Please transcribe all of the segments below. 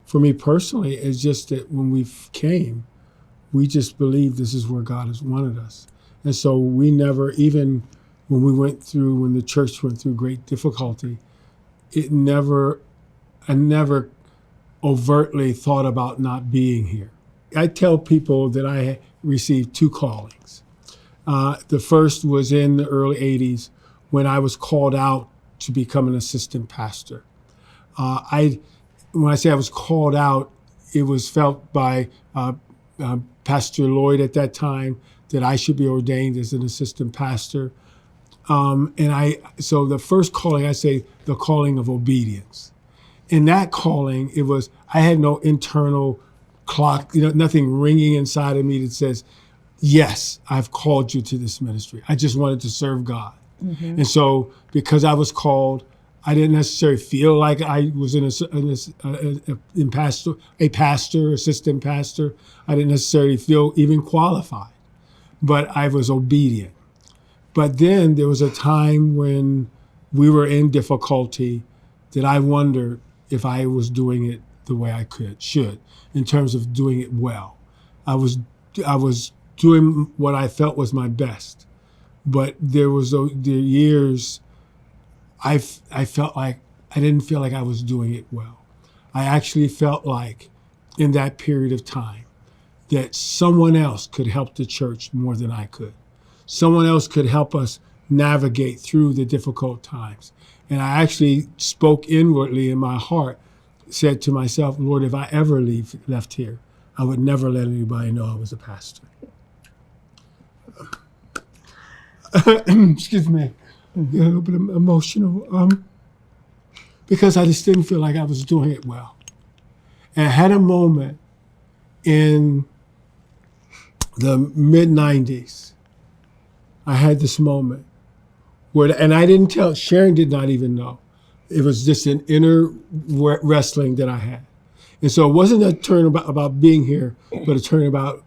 for me personally, it's just that when we came, we just believed this is where God has wanted us. And so we never, even when the church went through great difficulty, I never overtly thought about not being here. I tell people that I received 2 callings. The first was in the early 80s when I was called out to become an assistant pastor. When I say I was called out, it was felt by Pastor Lloyd at that time that I should be ordained as an assistant pastor. So the first calling, I say the calling of obedience. In that calling, I had no internal clock, nothing ringing inside of me that says, yes, I've called you to this ministry. I just wanted to serve God. Mm-hmm. And so because I was called, I didn't necessarily feel like I was a pastor, assistant pastor. I didn't necessarily feel even qualified, but I was obedient. But then there was a time when we were in difficulty that I wondered if I was doing it the way I should, in terms of doing it well. I was doing what I felt was my best, but there years I felt like I didn't feel like I was doing it well. I actually felt like in that period of time that someone else could help the church more than I could. Someone else could help us navigate through the difficult times. And I actually spoke inwardly in my heart, said to myself, Lord, if I ever left here, I would never let anybody know I was a pastor. Excuse me, a little bit emotional, because I just didn't feel like I was doing it well. And I had a moment in the mid-90s. I had this moment and I didn't tell, Sharon did not even know. It was just an inner wrestling that I had. And so it wasn't a turn about being here, but a turn about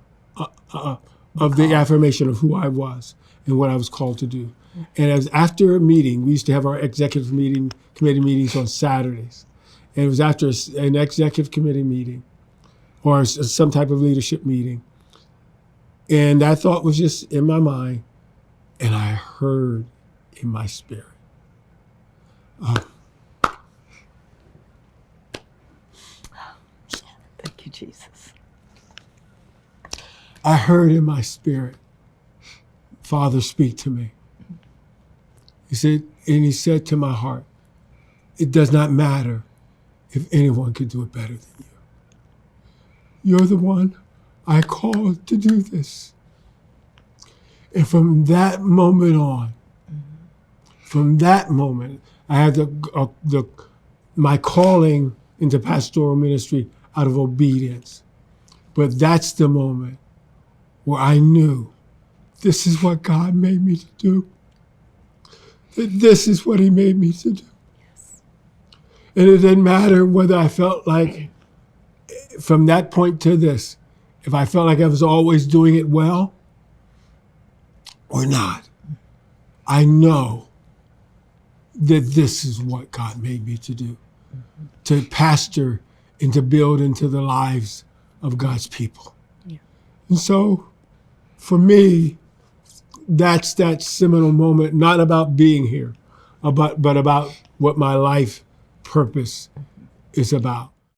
of the affirmation of who I was and what I was called to do. And as after a meeting, we used to have our executive committee meetings on Saturdays. And it was after an executive committee meeting or some type of leadership meeting. And that thought was just in my mind, and I heard in my spirit. Thank you, Jesus. I heard in my spirit, Father, speak to me. He said to my heart, it does not matter if anyone could do it better than you. You're the one I called to do this. And from that moment on, I had my calling into pastoral ministry out of obedience. But that's the moment where I knew this is what God made me to do. That this is what he made me to do. Yes. And it didn't matter whether I felt like, from that point to this, if I felt like I was always doing it well or not. I know that this is what God made me to do, to pastor and to build into the lives of God's people. Yeah. And so, for me, that's that seminal moment, not about being here, but about what my life purpose is about.